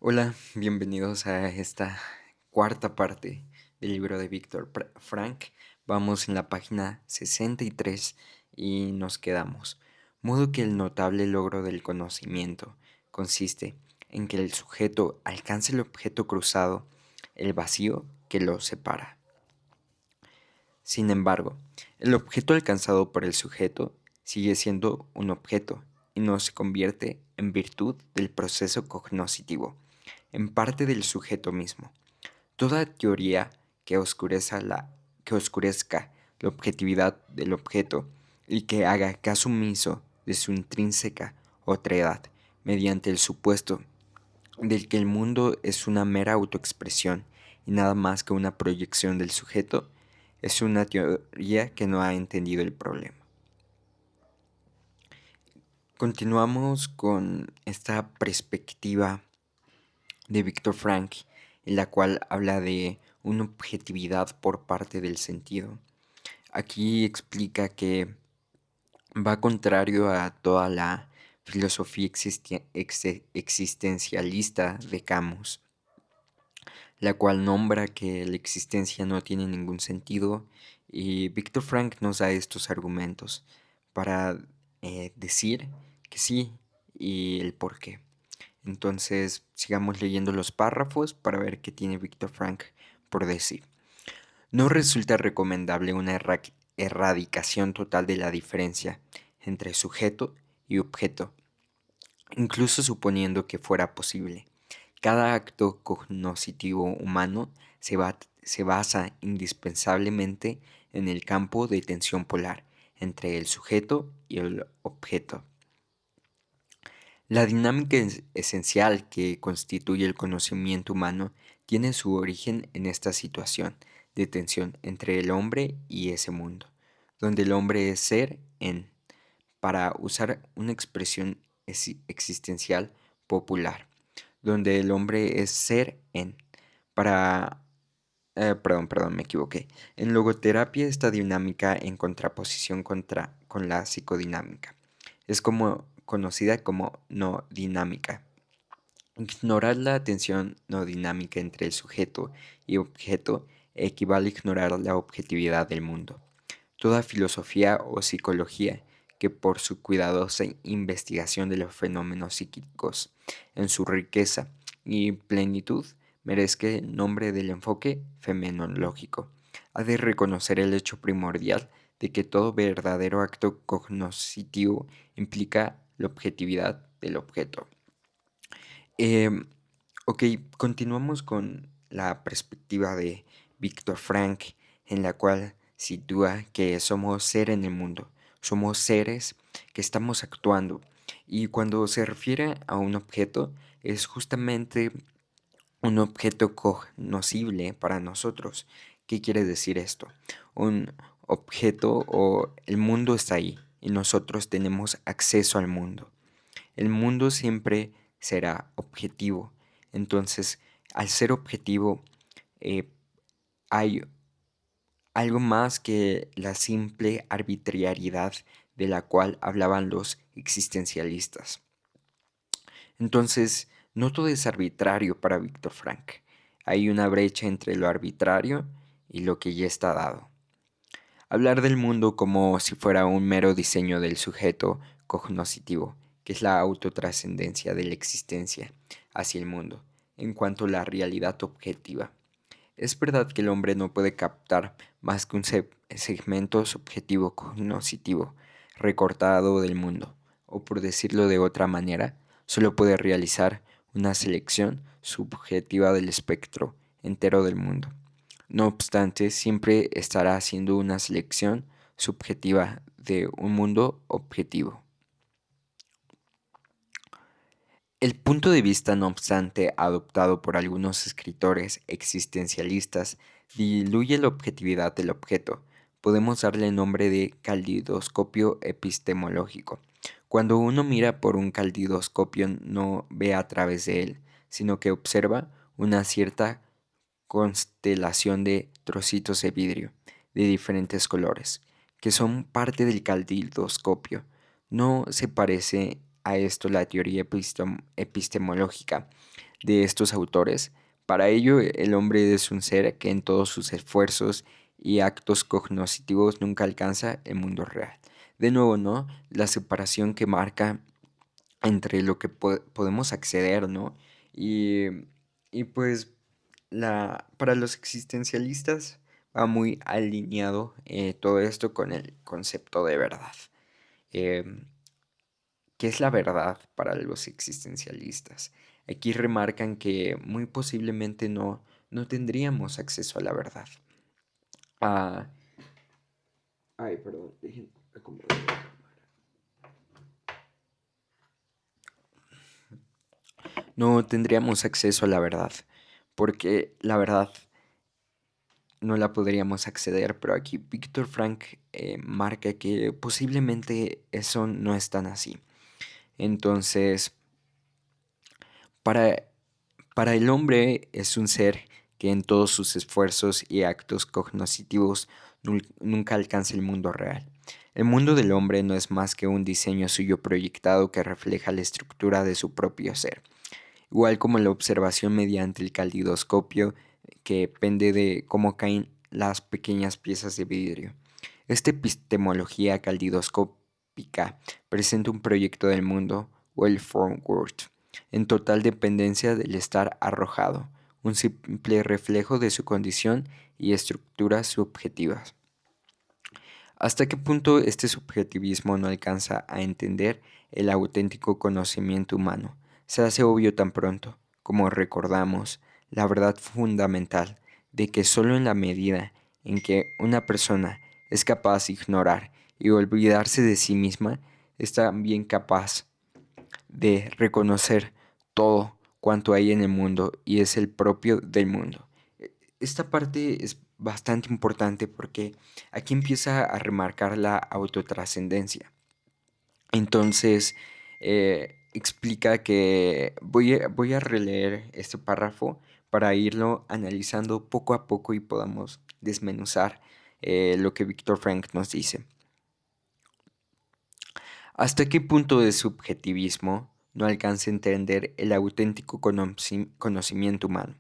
Hola, bienvenidos a esta cuarta parte del libro de Víctor Frank. Vamos en la página 63 y nos quedamos. Modo que el notable logro del conocimiento consiste en que el sujeto alcance el objeto cruzado, el vacío que lo separa. Sin embargo, el objeto alcanzado por el sujeto sigue siendo un objeto y no se convierte en virtud del proceso cognoscitivo, en parte del sujeto mismo. Toda teoría que oscurezca la objetividad del objeto y que haga caso omiso de su intrínseca otredad mediante el supuesto del que el mundo es una mera autoexpresión y nada más que una proyección del sujeto, es una teoría que no ha entendido el problema. Continuamos con esta perspectiva de Viktor Frank, en la cual habla de una objetividad por parte del sentido. Aquí explica que va contrario a toda la filosofía existencialista de Camus, la cual nombra que la existencia no tiene ningún sentido, y Viktor Frank nos da estos argumentos para decir que sí y el por qué. Entonces, sigamos leyendo los párrafos para ver qué tiene Viktor Frank por decir. No resulta recomendable una erradicación total de la diferencia entre sujeto y objeto, incluso suponiendo que fuera posible. Cada acto cognoscitivo humano se basa indispensablemente en el campo de tensión polar entre el sujeto y el objeto. La dinámica esencial que constituye el conocimiento humano tiene su origen en esta situación de tensión entre el hombre y ese mundo, donde el hombre es ser en, para usar una expresión existencial popular, donde el hombre es ser en, para perdón, me equivoqué. En logoterapia, esta dinámica en contraposición con la psicodinámica es como conocida como no dinámica. Ignorar la tensión no dinámica entre el sujeto y objeto equivale a ignorar la objetividad del mundo. Toda filosofía o psicología que por su cuidadosa investigación de los fenómenos psíquicos en su riqueza y plenitud merezca el nombre del enfoque fenomenológico, ha de reconocer el hecho primordial de que todo verdadero acto cognoscitivo implica la objetividad del objeto. Em, ok, continuamos con la perspectiva de Viktor Frank, en la cual sitúa que somos ser en el mundo, somos seres que estamos actuando, y cuando se refiere a un objeto, es justamente un objeto cognoscible para nosotros. ¿Qué quiere decir esto? Un objeto o el mundo está ahí y nosotros tenemos acceso al mundo. El mundo siempre será objetivo. Entonces, al ser objetivo, eh, hay algo más que la simple arbitrariedad de la cual hablaban los existencialistas. Entonces, no todo es arbitrario para Víctor Frank. Hay una brecha entre lo arbitrario y lo que ya está dado. Hablar del mundo como si fuera un mero diseño del sujeto cognoscitivo, que es la autotrascendencia de la existencia hacia el mundo, en cuanto a la realidad objetiva. Es verdad que el hombre no puede captar más que un segmento subjetivo cognoscitivo recortado del mundo, o por decirlo de otra manera, solo puede realizar una selección subjetiva del espectro entero del mundo. No obstante, siempre estará haciendo una selección subjetiva de un mundo objetivo. El punto de vista, no obstante, adoptado por algunos escritores existencialistas, diluye la objetividad del objeto. Podemos darle el nombre de caleidoscopio epistemológico. Cuando uno mira por un caleidoscopio no ve a través de él, sino que observa una cierta constelación de trocitos de vidrio de diferentes colores, que son parte del caleidoscopio. No se parece a esto la teoría epistemológica, de estos autores. Para ello, el hombre es un ser que en todos sus esfuerzos y actos cognitivos nunca alcanza el mundo real. De nuevo, ¿no? La separación que marca entre lo que podemos acceder, ¿no? Y, y pues para los existencialistas va muy alineado todo esto con el concepto de verdad. Em, ¿Qué es la verdad para los existencialistas? Aquí remarcan que muy posiblemente no tendríamos acceso a la verdad. Ah, ay, perdón, dejen acomodar la cámara. No tendríamos acceso a la verdad, porque la verdad no la podríamos acceder, pero aquí Víctor Frank marca que posiblemente eso no es tan así. Entonces, para, para el hombre es un ser que en todos sus esfuerzos y actos cognitivos nunca alcanza el mundo real. El mundo del hombre no es más que un diseño suyo proyectado que refleja la estructura de su propio ser, igual como la observación mediante el calidoscopio que pende de cómo caen las pequeñas piezas de vidrio. Esta epistemología caldidoscópica presenta un proyecto del mundo, well formed world, en total dependencia del estar arrojado, un simple reflejo de su condición y estructuras subjetivas. ¿Hasta qué punto este subjetivismo no alcanza a entender el auténtico conocimiento humano? Se hace obvio tan pronto como recordamos la verdad fundamental de que solo en la medida en que una persona es capaz de ignorar y olvidarse de sí misma, es también capaz de reconocer todo cuanto hay en el mundo y es el propio del mundo. Esta parte es bastante importante porque aquí empieza a remarcar la autotrascendencia. Entonces, explica que voy a releer este párrafo para irlo analizando poco a poco y podamos desmenuzar lo que Víctor Frank nos dice. ¿Hasta qué punto de subjetivismo no alcanza a entender el auténtico conocimiento humano?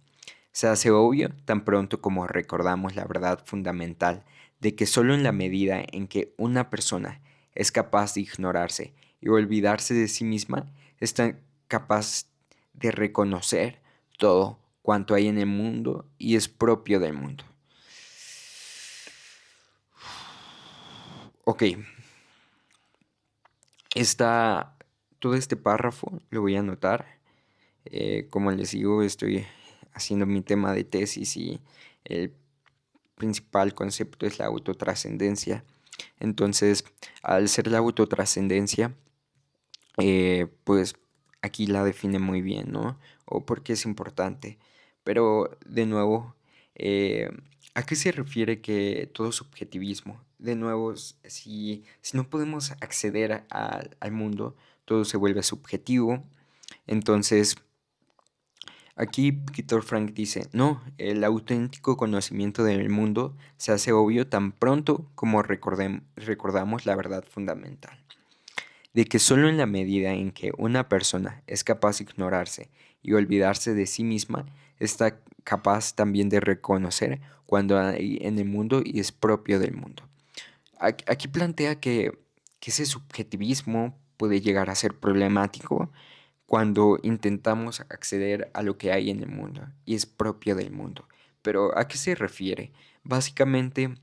Se hace obvio tan pronto como recordamos la verdad fundamental de que solo en la medida en que una persona es capaz de ignorarse y olvidarse de sí misma, está capaz de reconocer todo cuanto hay en el mundo y es propio del mundo. Ok, todo este párrafo lo voy a anotar. Como les digo, estoy haciendo mi tema de tesis y el principal concepto es la autotrascendencia. Entonces, al ser la autotrascendencia, pues aquí la define muy bien, ¿no? O por qué es importante. Pero, de nuevo, eh, ¿a qué se refiere que todo subjetivismo? De nuevo, si no podemos acceder al mundo, todo se vuelve subjetivo. Entonces, aquí Viktor Frank dice, no, el auténtico conocimiento del mundo se hace obvio tan pronto como recordamos la verdad fundamental, de que solo en la medida en que una persona es capaz de ignorarse y olvidarse de sí misma, está capaz también de reconocer cuando hay en el mundo y es propio del mundo. Aquí plantea que ese subjetivismo puede llegar a ser problemático cuando intentamos acceder a lo que hay en el mundo y es propio del mundo. Pero ¿a qué se refiere? Básicamente,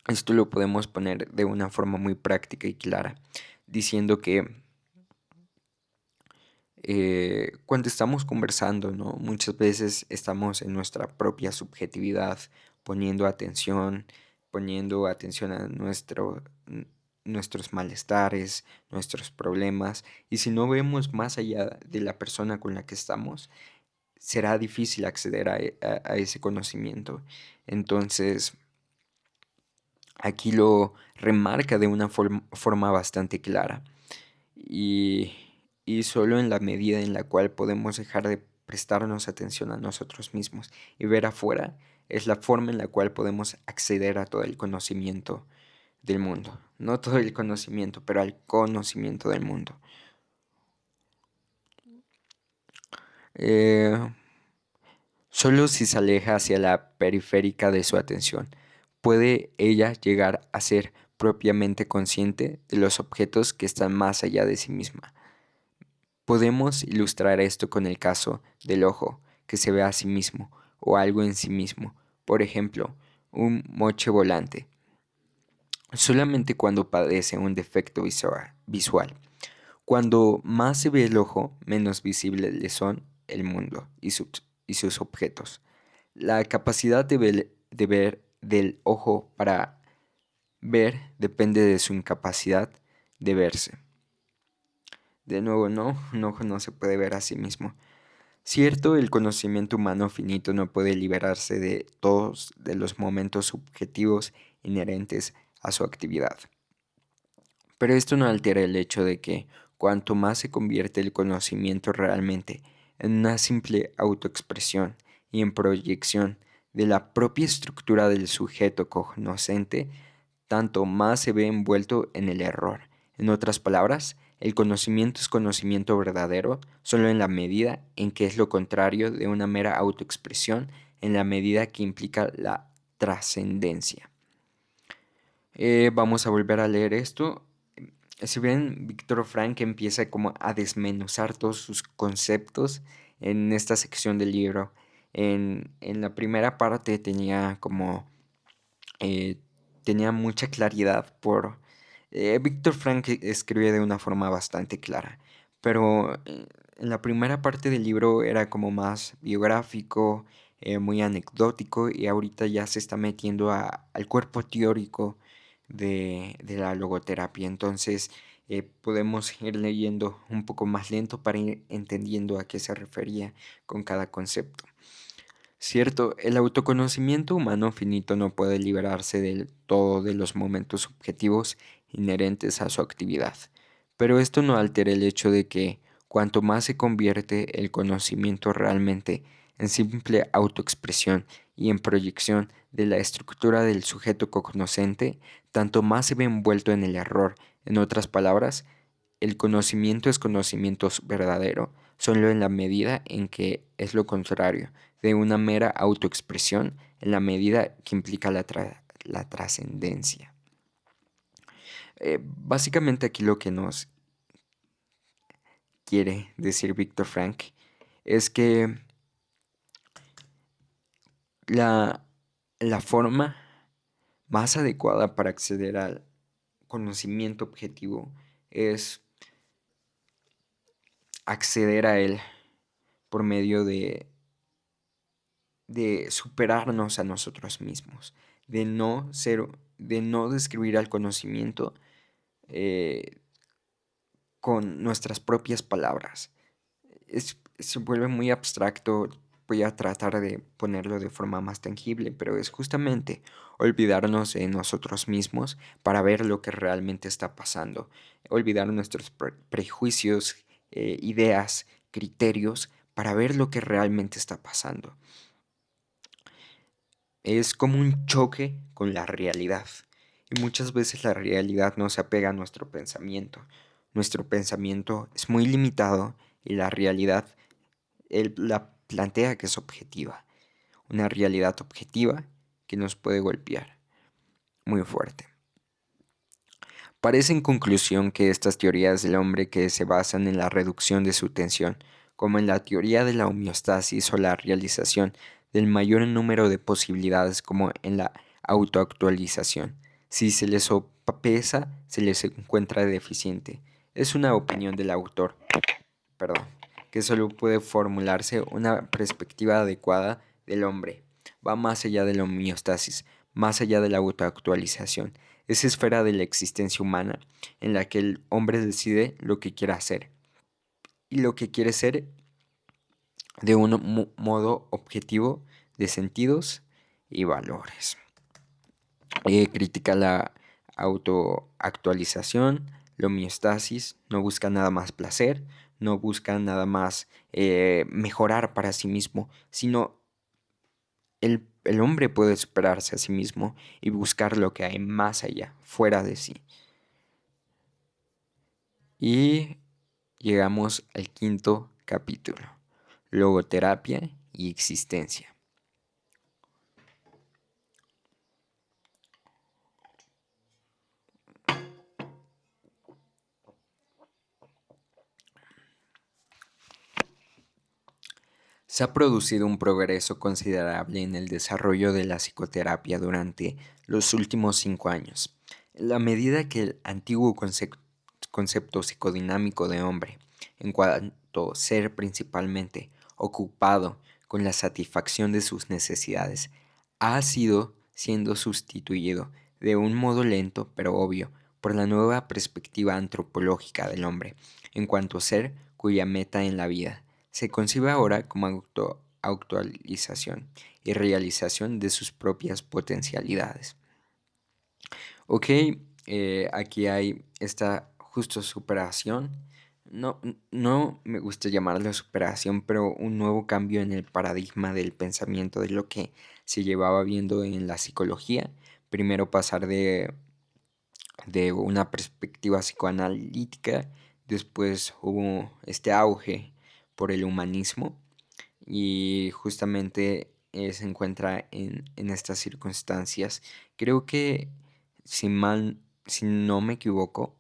esto lo podemos poner de una forma muy práctica y clara, diciendo que cuando estamos conversando, ¿no? Muchas veces estamos en nuestra propia subjetividad, poniendo atención a nuestros malestares, nuestros problemas, y si no vemos más allá de la persona con la que estamos, será difícil acceder a ese conocimiento. Entonces, aquí lo remarca de una forma bastante clara. Y, y solo en la medida en la cual podemos dejar de prestarnos atención a nosotros mismos y ver afuera, es la forma en la cual podemos acceder a todo el conocimiento del mundo. No todo el conocimiento, pero al conocimiento del mundo. eh, solo si se aleja hacia la periférica de su atención, puede ella llegar a ser propiamente consciente de los objetos que están más allá de sí misma. Podemos ilustrar esto con el caso del ojo, que se ve a sí mismo o algo en sí mismo. Por ejemplo, un moche volante. Solamente cuando padece un defecto visual. Cuando más se ve el ojo, menos visibles le son el mundo y sus objetos. La capacidad de ver del ojo para ver depende de su incapacidad de verse. De nuevo, no, un ojo no se puede ver a sí mismo. Cierto, el conocimiento humano finito no puede liberarse de todos de los momentos subjetivos inherentes a su actividad. Pero esto no altera el hecho de que cuanto más se convierte el conocimiento realmente en una simple autoexpresión y en proyección de la propia estructura del sujeto cognoscente, tanto más se ve envuelto en el error. En otras palabras, el conocimiento es conocimiento verdadero solo en la medida en que es lo contrario de una mera autoexpresión, en la medida que implica la trascendencia. Vamos a volver a leer esto. Si ven, Víctor Frank empieza como a desmenuzar todos sus conceptos en esta sección del libro. En la primera parte eh, tenía mucha claridad Víctor Frank escribe de una forma bastante clara, pero en la primera parte del libro era como más biográfico, muy anecdótico, y ahorita ya se está metiendo al cuerpo teórico de la logoterapia. Entonces podemos ir leyendo un poco más lento para ir entendiendo a qué se refería con cada concepto. Cierto, el autoconocimiento humano finito no puede liberarse del todo de los momentos subjetivos inherentes a su actividad, pero esto no altera el hecho de que cuanto más se convierte el conocimiento realmente en simple autoexpresión y en proyección de la estructura del sujeto cognoscente, tanto más se ve envuelto en el error. En otras palabras, el conocimiento es conocimiento verdadero, solo en la medida en que es lo contrario de una mera autoexpresión, en la medida que implica la trascendencia. Básicamente aquí lo que nos quiere decir Víctor Frank es que la, la forma más adecuada para acceder al conocimiento objetivo es acceder a él por medio de superarnos a nosotros mismos, de no describir al conocimiento eh, con nuestras propias palabras. Se vuelve muy abstracto, voy a tratar de ponerlo de forma más tangible, pero es justamente olvidarnos de nosotros mismos para ver lo que realmente está pasando, olvidar nuestros prejuicios, ideas, criterios, para ver lo que realmente está pasando. Es como un choque con la realidad. Y muchas veces la realidad no se apega a nuestro pensamiento. Nuestro pensamiento es muy limitado y la realidad él la plantea que es objetiva. Una realidad objetiva que nos puede golpear muy fuerte. Parece en conclusión que estas teorías del hombre que se basan en la reducción de su tensión, como en la teoría de la homeostasis o la realización del mayor número de posibilidades como en la autoactualización, si se les sopesa, se les encuentra deficiente. Es una opinión del autor, perdón, que solo puede formularse una perspectiva adecuada del hombre. Va más allá de la homeostasis, más allá de la autoactualización. Esa esfera de la existencia humana en la que el hombre decide lo que quiere hacer y lo que quiere ser de un modo objetivo de sentidos y valores. Critica la autoactualización, la homeostasis, no busca nada más placer, no busca nada más mejorar para sí mismo, sino el hombre puede superarse a sí mismo y buscar lo que hay más allá, fuera de sí. Y llegamos al quinto capítulo, logoterapia y existencia. Se ha producido un progreso considerable en el desarrollo de la psicoterapia durante los últimos 5 años, en la medida que el antiguo concepto psicodinámico de hombre, en cuanto a ser principalmente ocupado con la satisfacción de sus necesidades, ha sido siendo sustituido de un modo lento pero obvio por la nueva perspectiva antropológica del hombre, en cuanto a ser cuya meta en la vida se concibe ahora como actualización y realización de sus propias potencialidades. Ok, aquí hay esta justo superación. No, no me gusta llamarlo superación, pero un nuevo cambio en el paradigma del pensamiento de lo que se llevaba viendo en la psicología. Primero pasar de una perspectiva psicoanalítica, después hubo este auge por el humanismo y justamente se encuentra en estas circunstancias. Creo que si no me equivoco,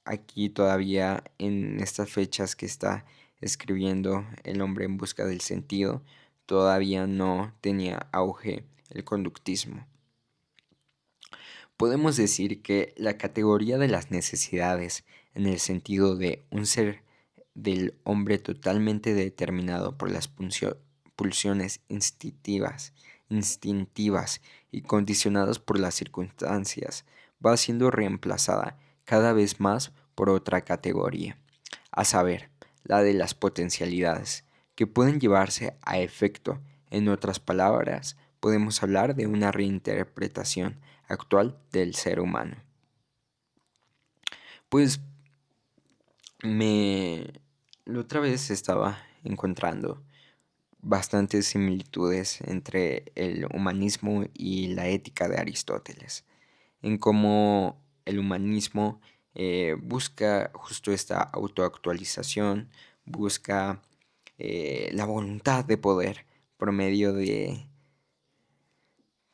aquí todavía en estas fechas que está escribiendo El hombre en busca del sentido, todavía no tenía auge el conductismo. Podemos decir que la categoría de las necesidades, en el sentido de un ser del hombre totalmente determinado por las pulsiones instintivas y condicionadas por las circunstancias, va siendo reemplazada cada vez más por otra categoría, a saber, la de las potencialidades, que pueden llevarse a efecto. En otras palabras, podemos hablar de una reinterpretación actual del ser humano. Pues la otra vez estaba encontrando bastantes similitudes entre el humanismo y la ética de Aristóteles, en cómo el humanismo busca justo esta autoactualización, busca la voluntad de poder por medio de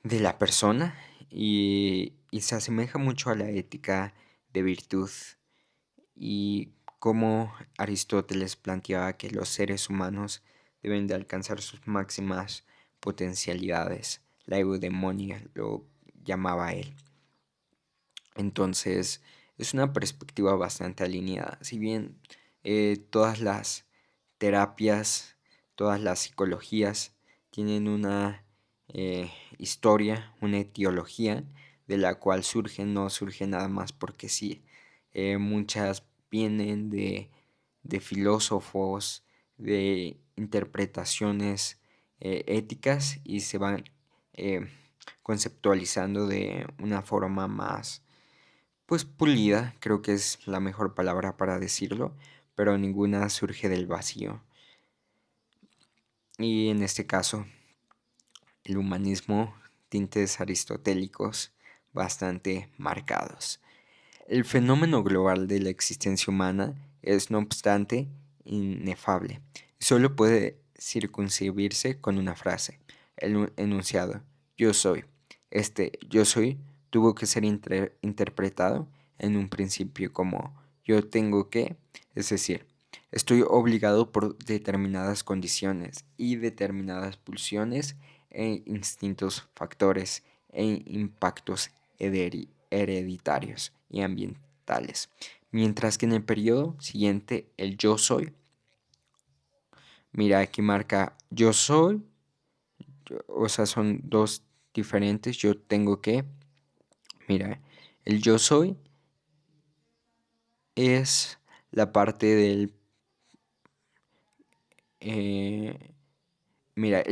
la persona y se asemeja mucho a la ética de virtud y cómo Aristóteles planteaba que los seres humanos deben de alcanzar sus máximas potencialidades. La eudemonia lo llamaba él. Entonces, es una perspectiva bastante alineada. Si bien todas las terapias, todas las psicologías tienen una historia, una etiología de la cual no surge nada más porque sí. Muchas vienen de filósofos, de interpretaciones éticas y se van eh, conceptualizando de una forma más, pues pulida, creo que es la mejor palabra para decirlo, pero ninguna surge del vacío. Y en este caso, el humanismo, tintes aristotélicos bastante marcados. El fenómeno global de la existencia humana es, no obstante, inefable. Solo puede circunscribirse con una frase, el enunciado yo soy. Este yo soy tuvo que ser interpretado en un principio como yo tengo que, es decir, estoy obligado por determinadas condiciones y determinadas pulsiones e instintos, factores e impactos hereditarios y ambientales. Mientras que en el periodo siguiente el yo soy, mira aquí marca yo soy, o sea, son dos diferentes, yo tengo que, mira, el yo soy es la parte del, eh, mira,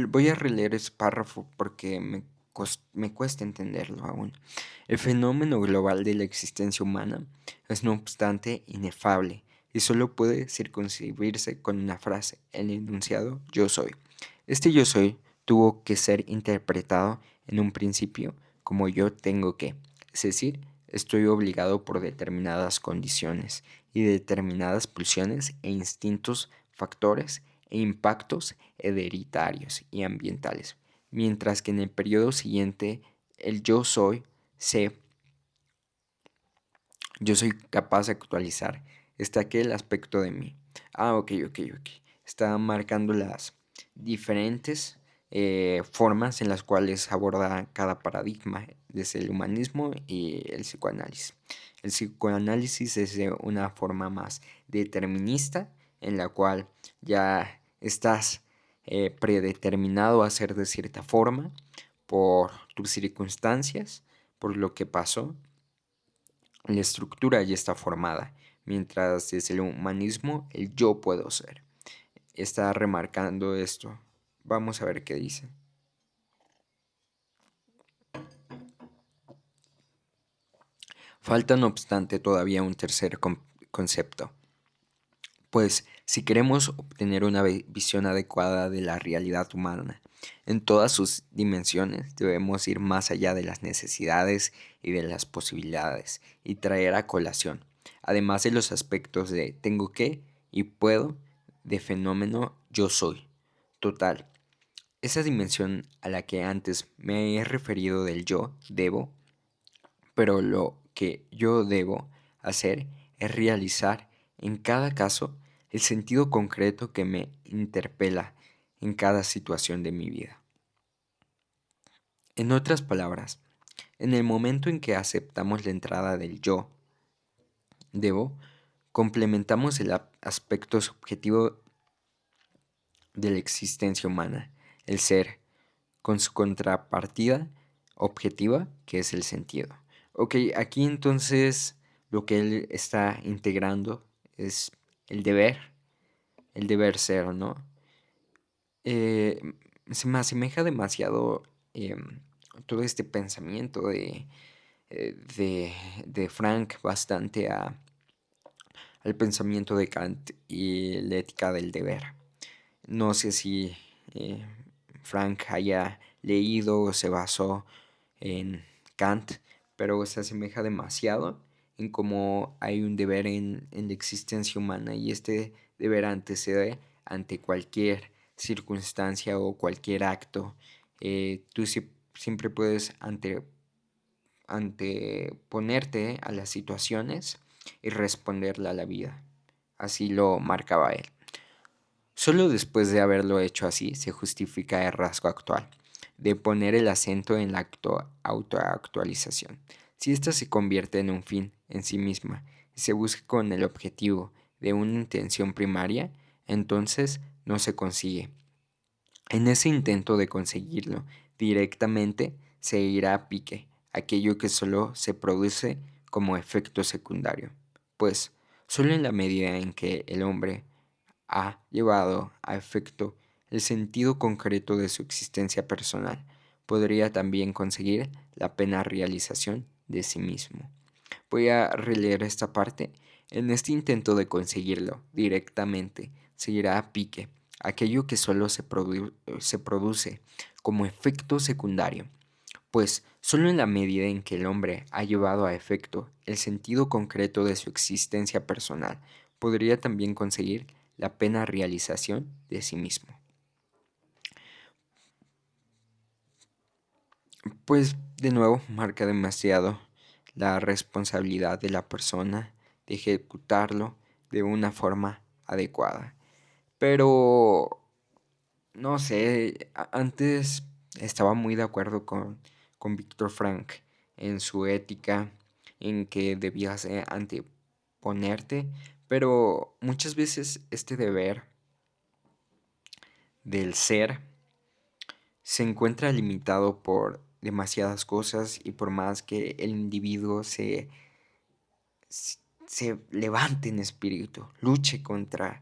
voy a releer ese párrafo porque me cuesta entenderlo aún. El fenómeno global de la existencia humana es no obstante inefable y solo puede circunscribirse con una frase, el enunciado yo soy. Este yo soy tuvo que ser interpretado en un principio como yo tengo que, es decir, estoy obligado por determinadas condiciones y determinadas pulsiones e instintos, factores e impactos hereditarios y ambientales, mientras que en el periodo siguiente el yo soy capaz de actualizar aquel aspecto de mí. Ok. Está marcando las diferentes formas en las cuales aborda cada paradigma, desde el humanismo y el psicoanálisis. El psicoanálisis es de una forma más determinista, en la cual ya estás predeterminado a ser de cierta forma por tus circunstancias, por lo que pasó. La estructura ya está formada, mientras desde el humanismo el yo puedo ser. Está remarcando esto. Vamos a ver qué dice. Falta no obstante todavía un tercer concepto. Pues si queremos obtener una visión adecuada de la realidad humana en todas sus dimensiones, debemos ir más allá de las necesidades y de las posibilidades y traer a colación, además de los aspectos de tengo que y puedo, de fenómeno yo soy. Total, esa dimensión a la que antes me he referido del yo, debo, pero lo que yo debo hacer es realizar en cada caso el sentido concreto que me interpela en cada situación de mi vida. En otras palabras, en el momento en que aceptamos la entrada del yo, debo, complementamos el aspecto subjetivo de la existencia humana, el ser, con su contrapartida objetiva, que es el sentido. Ok, aquí entonces lo que él está integrando es el deber ser, ¿no? Eh, Se me asemeja demasiado todo este pensamiento de Frank bastante al pensamiento de Kant y la ética del deber. No sé si eh, Frank haya leído o se basó en Kant, pero se asemeja demasiado en cómo hay un deber en la existencia humana y este deber antecede ante cualquier circunstancia o cualquier acto. Tú siempre puedes anteponerte a las situaciones y responderle a la vida. Así lo marcaba él. Solo después de haberlo hecho así se justifica el rasgo actual, de poner el acento en la autoactualización. Si ésta se convierte en un fin en sí misma y se busca con el objetivo de una intención primaria, entonces no se consigue. En ese intento de conseguirlo directamente se irá a pique aquello que solo se produce como efecto secundario, pues solo en la medida en que el hombre ha llevado a efecto el sentido concreto de su existencia personal, podría también conseguir la plena realización de sí mismo. Voy a releer esta parte. En este intento de conseguirlo directamente, se irá a pique aquello que solo se produce como efecto secundario, pues solo en la medida en que el hombre ha llevado a efecto el sentido concreto de su existencia personal, podría también conseguir la plena realización de sí mismo. Pues de nuevo marca demasiado la responsabilidad de la persona de ejecutarlo de una forma adecuada. Pero, no sé, antes estaba muy de acuerdo con Víctor Frank en su ética, en que debías anteponerte, pero muchas veces este deber del ser se encuentra limitado por demasiadas cosas y por más que el individuo se levante en espíritu, luche contra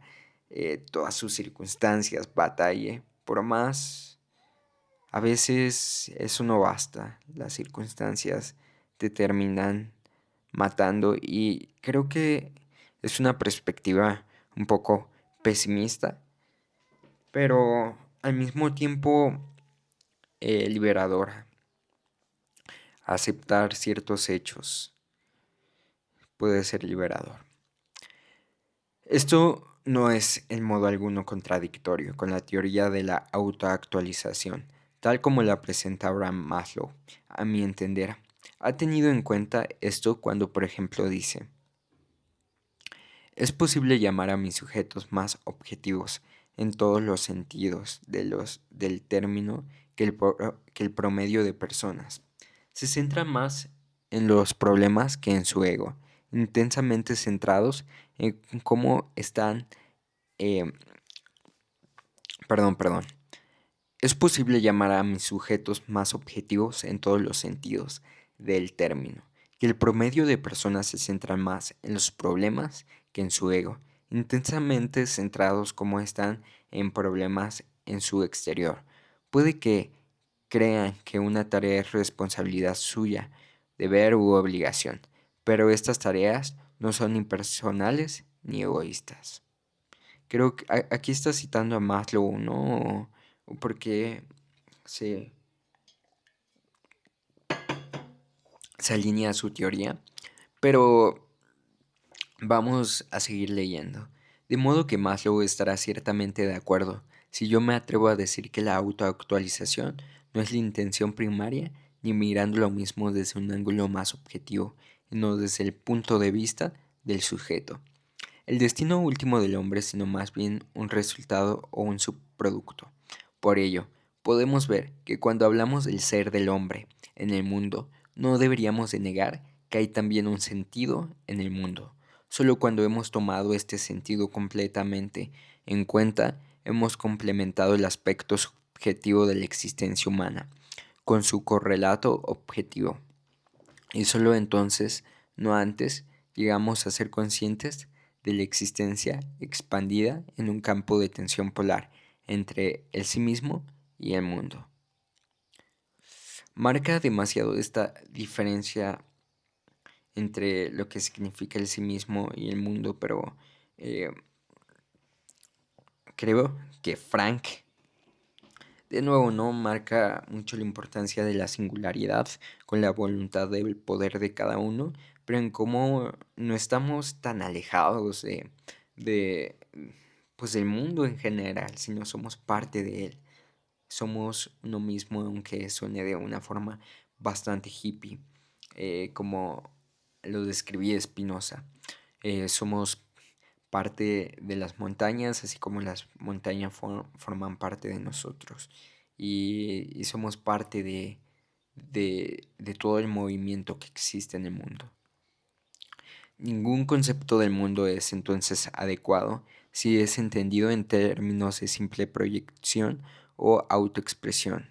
todas sus circunstancias, batalle, por más, a veces eso no basta, las circunstancias te terminan matando y creo que es una perspectiva un poco pesimista, pero al mismo tiempo liberadora. Aceptar ciertos hechos puede ser liberador. Esto no es en modo alguno contradictorio con la teoría de la autoactualización, tal como la presenta Abraham Maslow. A mi entender, ha tenido en cuenta esto cuando, por ejemplo, dice: es posible llamar a mis sujetos más objetivos en todos los sentidos del término que el promedio de personas. Se centra más en los problemas que en su ego, intensamente centrados en cómo están. eh, perdón. Es posible llamar a mis sujetos más objetivos en todos los sentidos del término, que el promedio de personas se centran más en los problemas que en su ego, intensamente centrados como están en problemas en su exterior. Puede que crean que una tarea es responsabilidad suya, deber u obligación, pero estas tareas no son impersonales ni egoístas. Creo que aquí está citando a Maslow, ¿no? O porque se, se alinea a su teoría, pero vamos a seguir leyendo. De modo que Maslow estará ciertamente de acuerdo si yo me atrevo a decir que la autoactualización no es la intención primaria, ni mirando lo mismo desde un ángulo más objetivo, no desde el punto de vista del sujeto. El destino último del hombre, sino más bien un resultado o un subproducto. Por ello, podemos ver que cuando hablamos del ser del hombre en el mundo, no deberíamos de negar que hay también un sentido en el mundo. Solo cuando hemos tomado este sentido completamente en cuenta, hemos complementado el aspecto subjetivo de la existencia humana con su correlato objetivo. Y solo entonces, no antes, llegamos a ser conscientes de la existencia expandida en un campo de tensión polar entre el sí mismo y el mundo. Marca demasiado esta diferencia entre lo que significa el sí mismo y el mundo, pero eh, creo que Frank de nuevo no marca mucho la importancia de la singularidad con la voluntad del poder de cada uno, pero en cómo no estamos tan alejados de pues del mundo en general, sino somos parte de él. Somos uno mismo, aunque suene de una forma bastante hippie, como lo describía Spinoza. Somos parte de las montañas, así como las montañas forman parte de nosotros. Y somos parte de todo el movimiento que existe en el mundo. Ningún concepto del mundo es entonces adecuado si es entendido en términos de simple proyección o autoexpresión.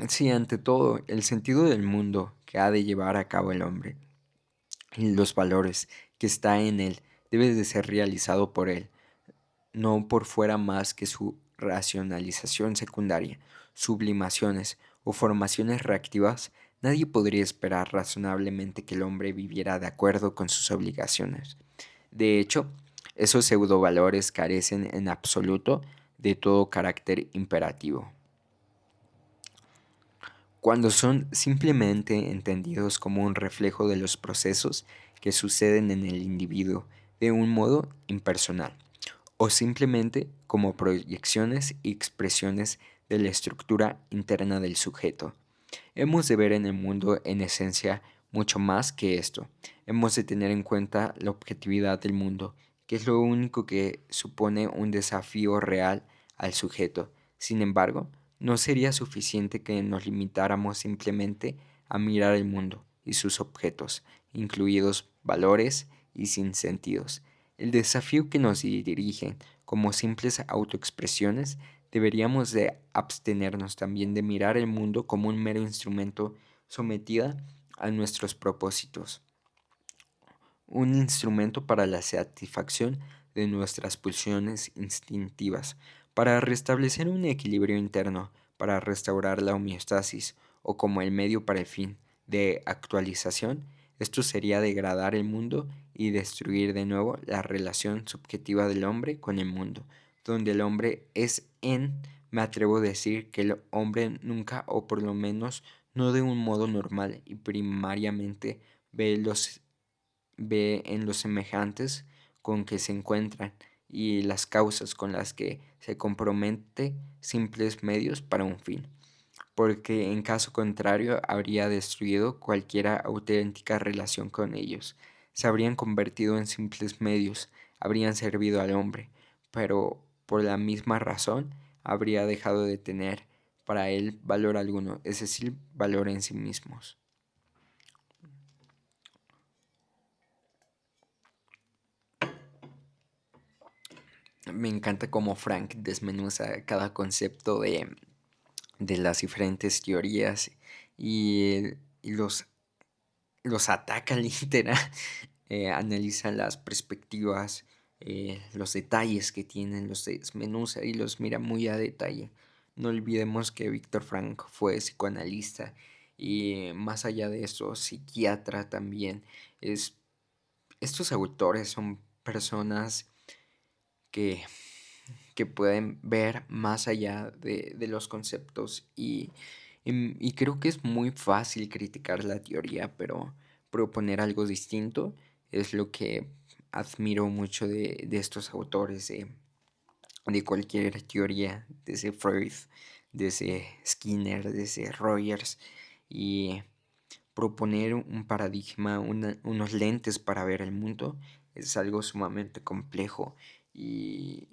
Sí, ante todo, el sentido del mundo que ha de llevar a cabo el hombre y los valores que está en él debe de ser realizado por él, no por fuera más que su racionalización secundaria, sublimaciones o formaciones reactivas. Nadie podría esperar razonablemente que el hombre viviera de acuerdo con sus obligaciones. De hecho, esos pseudovalores carecen en absoluto de todo carácter imperativo. Cuando son simplemente entendidos como un reflejo de los procesos que suceden en el individuo de un modo impersonal, o simplemente como proyecciones y expresiones de la estructura interna del sujeto. Hemos de ver en el mundo en esencia mucho más que esto. Hemos de tener en cuenta la objetividad del mundo, que es lo único que supone un desafío real al sujeto. Sin embargo, no sería suficiente que nos limitáramos simplemente a mirar el mundo y sus objetos, incluidos valores y sinsentidos. El desafío que nos dirige como simples autoexpresiones, deberíamos de abstenernos también de mirar el mundo como un mero instrumento sometido a nuestros propósitos, un instrumento para la satisfacción de nuestras pulsiones instintivas, para restablecer un equilibrio interno, para restaurar la homeostasis, o como el medio para el fin de actualización. Esto sería degradar el mundo y destruir de nuevo la relación subjetiva del hombre con el mundo, donde el hombre es me atrevo a decir que el hombre nunca, o por lo menos no de un modo normal y primariamente ve los ve en los semejantes con que se encuentran y las causas con las que se compromete simples medios para un fin, porque en caso contrario habría destruido cualquier auténtica relación con ellos. Se habrían convertido en simples medios, habrían servido al hombre, pero por la misma razón habría dejado de tener para él valor alguno, es decir, valor en sí mismos. Me encanta cómo Frank desmenuza cada concepto de las diferentes teorías y los ataca literal, analiza las perspectivas, los detalles que tienen, los desmenuza y los mira muy a detalle. No olvidemos que Víctor Frank fue psicoanalista y más allá de eso, psiquiatra también. Es, estos autores son personas que que pueden ver más allá de los conceptos y creo que es muy fácil criticar la teoría, pero proponer algo distinto es lo que admiro mucho de estos autores, de cualquier teoría, desde Freud, desde Skinner, desde Rogers, y proponer un paradigma, unos lentes para ver el mundo es algo sumamente complejo y,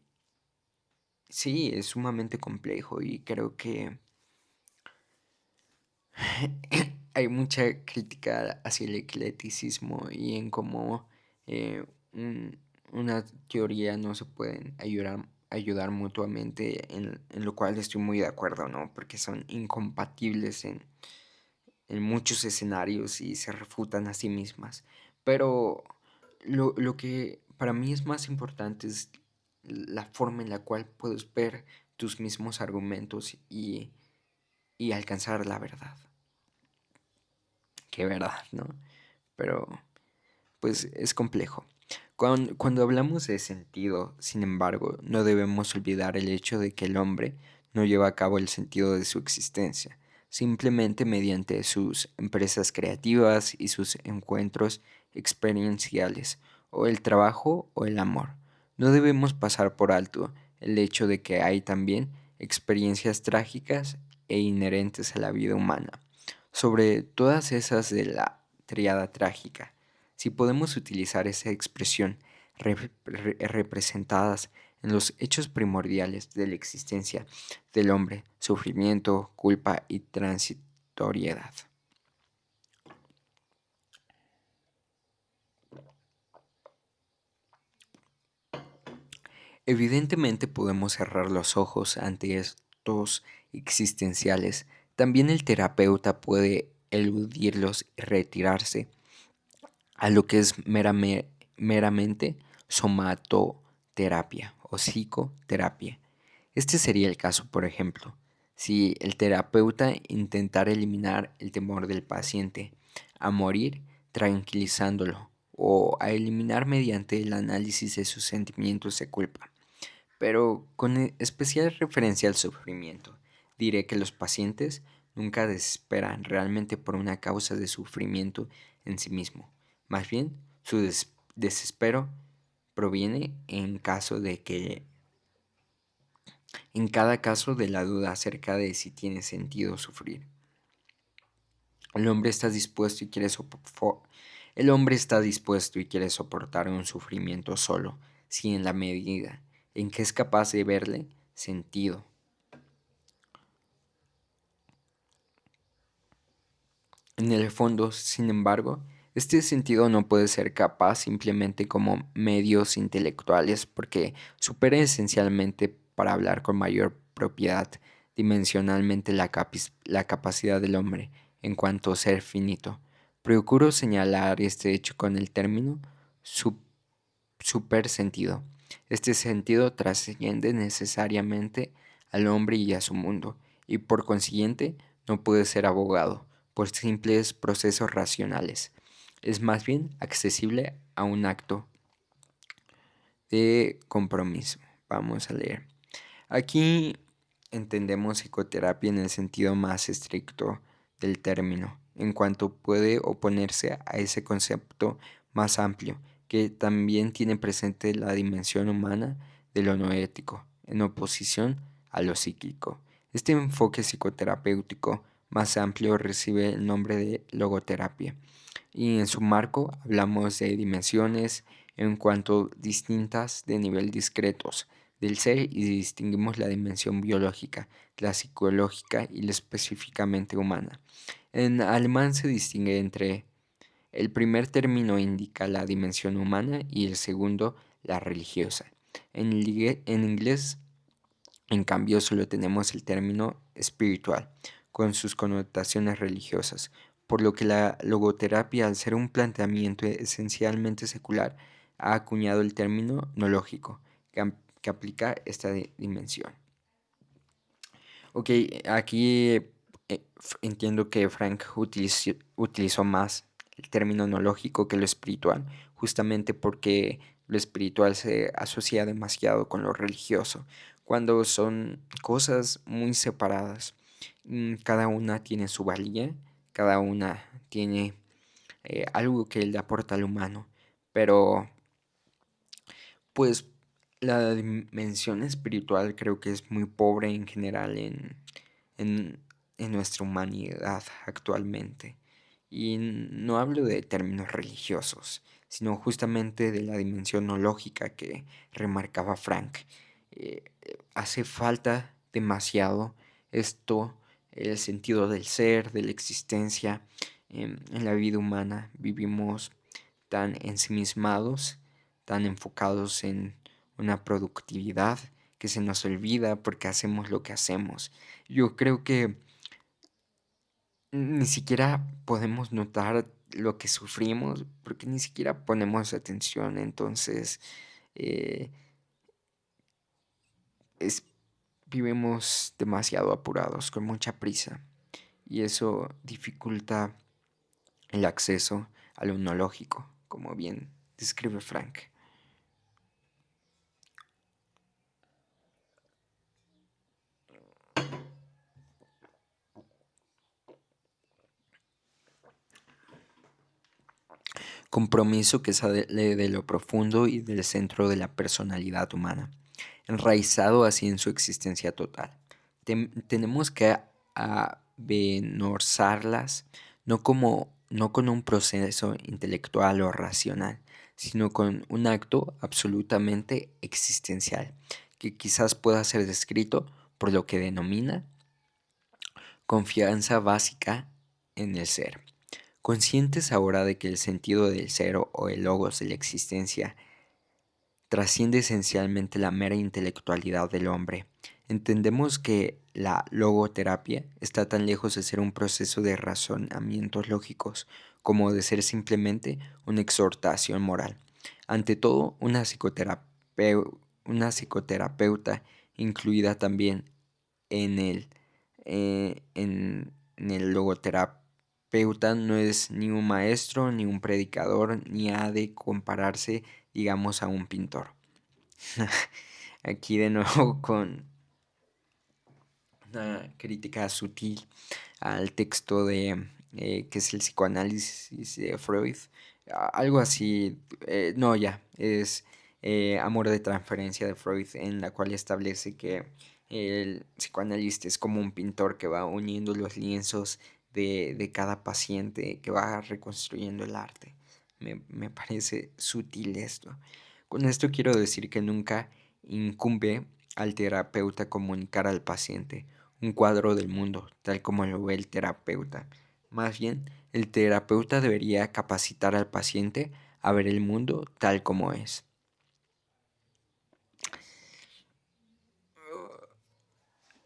sí, es sumamente complejo y creo que hay mucha crítica hacia el eclecticismo y en cómo eh, una teoría no se pueden ayudar mutuamente, en lo cual estoy muy de acuerdo, ¿no? Porque son incompatibles en muchos escenarios y se refutan a sí mismas. Pero lo que para mí es más importante es la forma en la cual puedes ver tus mismos argumentos y alcanzar la verdad. Qué verdad, ¿no? Pero pues es complejo. Cuando hablamos de sentido, sin embargo, no debemos olvidar el hecho de que el hombre no lleva a cabo el sentido de su existencia, simplemente mediante sus empresas creativas y sus encuentros experienciales, o el trabajo o el amor. No debemos pasar por alto el hecho de que hay también experiencias trágicas e inherentes a la vida humana. Sobre todas esas de la triada trágica, si podemos utilizar esa expresión representadas en los hechos primordiales de la existencia del hombre, sufrimiento, culpa y transitoriedad. Evidentemente podemos cerrar los ojos ante estos existenciales. También el terapeuta puede eludirlos y retirarse a lo que es meramente somatoterapia o psicoterapia. Este sería el caso, por ejemplo, si el terapeuta intentara eliminar el temor del paciente a morir tranquilizándolo o a eliminar mediante el análisis de sus sentimientos de culpa, pero con especial referencia al sufrimiento. Diré que los pacientes nunca desesperan realmente por una causa de sufrimiento en sí mismo. Más bien, su desespero proviene en cada caso de la duda acerca de si tiene sentido sufrir. El hombre está dispuesto y quiere el hombre está dispuesto y quiere soportar un sufrimiento solo, si en la medida en que es capaz de verle sentido. En el fondo, sin embargo, este sentido no puede ser capaz simplemente como medios intelectuales porque supera esencialmente, para hablar con mayor propiedad, dimensionalmente la capacidad del hombre en cuanto ser finito. Procuro señalar este hecho con el término supersentido. Este sentido trasciende necesariamente al hombre y a su mundo, y por consiguiente no puede ser abogado por simples procesos racionales. Es más bien accesible a un acto de compromiso. Vamos a leer. Aquí entendemos psicoterapia en el sentido más estricto del término, en cuanto puede oponerse a ese concepto más amplio, que también tiene presente la dimensión humana de lo no ético, en oposición a lo psíquico. Este enfoque psicoterapéutico más amplio recibe el nombre de logoterapia, y en su marco hablamos de dimensiones en cuanto distintas de nivel discretos del ser, y distinguimos la dimensión biológica, la psicológica y la específicamente humana. En alemán se distingue entre el primer término indica la dimensión humana y el segundo la religiosa. En inglés, en cambio, solo tenemos el término espiritual, con sus connotaciones religiosas, por lo que la logoterapia, al ser un planteamiento esencialmente secular, ha acuñado el término noológico, que aplica esta dimensión. Ok, aquí entiendo que Frank utilizó más el término noológico que lo espiritual, justamente porque lo espiritual se asocia demasiado con lo religioso, cuando son cosas muy separadas. Cada una tiene su valía, cada una tiene algo que le aporta al humano, pero pues la dimensión espiritual creo que es muy pobre en general en, en nuestra humanidad actualmente. Y no hablo de términos religiosos, sino justamente de la dimensión no lógica que remarcaba Frank. Hace falta demasiado esto, el sentido del ser, de la existencia. En la vida humana vivimos tan ensimismados, tan enfocados en una productividad, que se nos olvida porque hacemos lo que hacemos. Yo creo que ni siquiera podemos notar lo que sufrimos porque ni siquiera ponemos atención. Entonces, eh, es, vivimos demasiado apurados, con mucha prisa, y eso dificulta el acceso a lo no lógico, como bien describe Frank. Compromiso que sale de lo profundo y del centro de la personalidad humana, enraizado así en su existencia total. Tenemos que avenorzarlas, no con un proceso intelectual o racional, sino con un acto absolutamente existencial, que quizás pueda ser descrito por lo que denomina confianza básica en el ser. Conscientes ahora de que el sentido del ser o el logos de la existencia trasciende esencialmente la mera intelectualidad del hombre, entendemos que la logoterapia está tan lejos de ser un proceso de razonamientos lógicos como de ser simplemente una exhortación moral. Ante todo, una psicoterapeuta incluida también en en el logoterapeuta no es ni un maestro, ni un predicador, ni ha de compararse, digamos, a un pintor. Aquí de nuevo con una crítica sutil al texto de que es el psicoanálisis de Freud. Algo así, no, ya, es Amor de transferencia de Freud, en la cual establece que el psicoanalista es como un pintor que va uniendo los lienzos de cada paciente, que va reconstruyendo el arte. Me parece sutil esto. Con esto quiero decir que nunca incumbe al terapeuta comunicar al paciente un cuadro del mundo tal como lo ve el terapeuta. Más bien, el terapeuta debería capacitar al paciente a ver el mundo tal como es.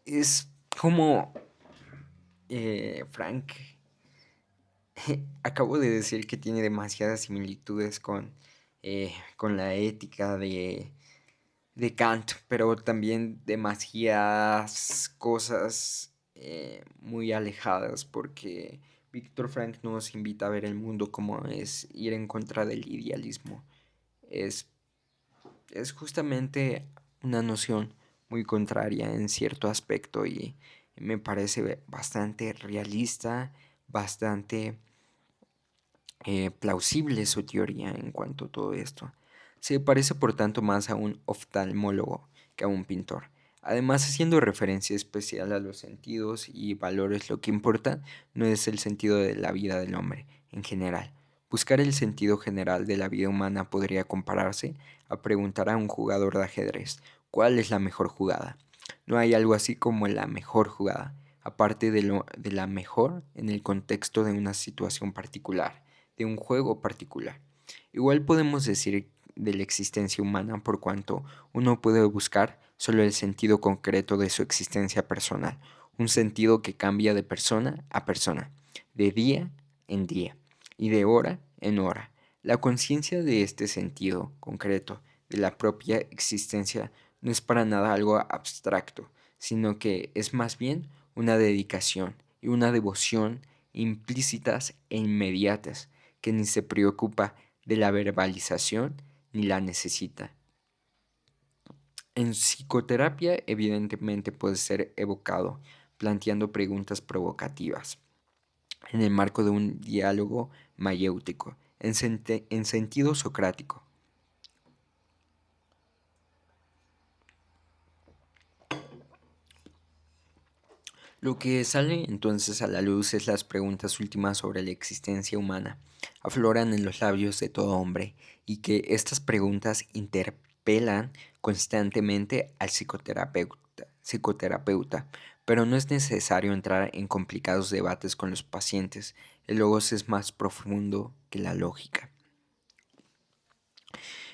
Es como Frank acabo de decir que tiene demasiadas similitudes con la ética de Kant, pero también demasiadas cosas muy alejadas, porque Víctor Frank nos invita a ver el mundo como es, ir en contra del idealismo. Es, es justamente una noción muy contraria en cierto aspecto, y me parece bastante realista, bastante plausible su teoría en cuanto a todo esto. Se parece por tanto más a un oftalmólogo que a un pintor. Además, haciendo referencia especial a los sentidos y valores, lo que importa no es el sentido de la vida del hombre en general. Buscar el sentido general de la vida humana podría compararse a preguntar a un jugador de ajedrez, ¿cuál es la mejor jugada? No hay algo así como la mejor jugada, aparte de la mejor en el contexto de una situación particular, de un juego particular. Igual podemos decir de la existencia humana por cuanto uno puede buscar solo el sentido concreto de su existencia personal, un sentido que cambia de persona a persona, de día en día y de hora en hora. La conciencia de este sentido concreto de la propia existencia no es para nada algo abstracto, sino que es más bien una dedicación y una devoción implícitas e inmediatas, que ni se preocupa de la verbalización ni la necesita. En psicoterapia evidentemente puede ser evocado, planteando preguntas provocativas, en el marco de un diálogo mayéutico, en sentido socrático. Lo que sale entonces a la luz es las preguntas últimas sobre la existencia humana. Afloran en los labios de todo hombre y que estas preguntas interpelan constantemente al psicoterapeuta, pero no es necesario entrar en complicados debates con los pacientes. El logos es más profundo que la lógica.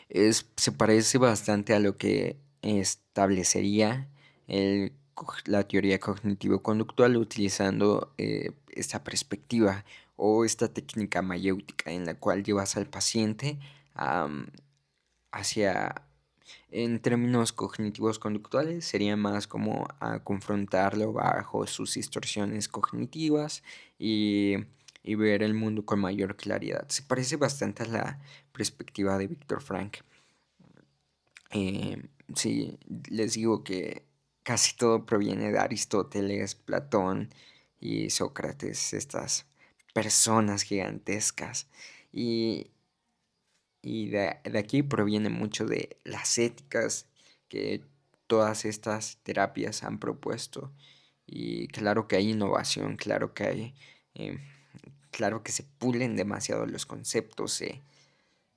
Se parece bastante a lo que establecería la teoría cognitivo-conductual utilizando esta perspectiva o esta técnica mayéutica en la cual llevas al paciente am, hacia, en términos cognitivos conductuales, sería más como a confrontarlo bajo sus distorsiones cognitivas y, y ver el mundo con mayor claridad. Se parece bastante a la perspectiva de Víctor Frank. Sí, les digo que casi todo proviene de Aristóteles, Platón y Sócrates, estas personas gigantescas. Y, de aquí proviene mucho de las éticas que todas estas terapias han propuesto. Y claro que hay innovación, claro que hay, eh, claro que se pulen demasiado los conceptos,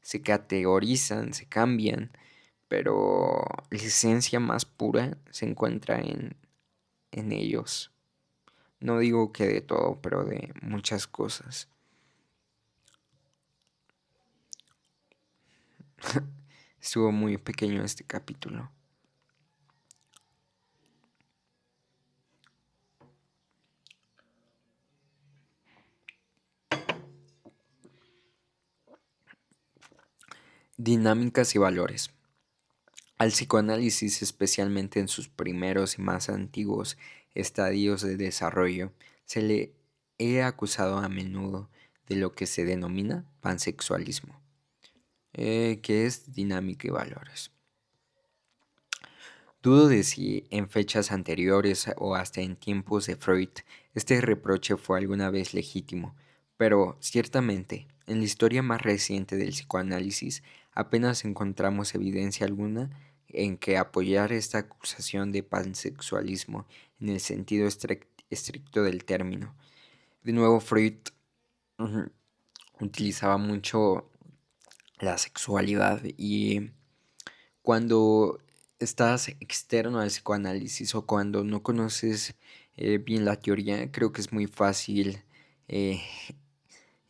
se categorizan, se cambian, pero la esencia más pura se encuentra en ellos. No digo que de todo, pero de muchas cosas. Estuvo muy pequeño este capítulo. Dinámicas y valores. Al psicoanálisis, especialmente en sus primeros y más antiguos estadios de desarrollo, se le he acusado a menudo de lo que se denomina pansexualismo, que es dinámica y valores. Dudo de si en fechas anteriores o hasta en tiempos de Freud este reproche fue alguna vez legítimo, pero ciertamente en la historia más reciente del psicoanálisis apenas encontramos evidencia alguna en que apoyar esta acusación de pansexualismo en el sentido estricto del término. De nuevo, Freud utilizaba mucho la sexualidad y cuando estás externo al psicoanálisis o cuando no conoces bien la teoría, creo que es muy fácil eh,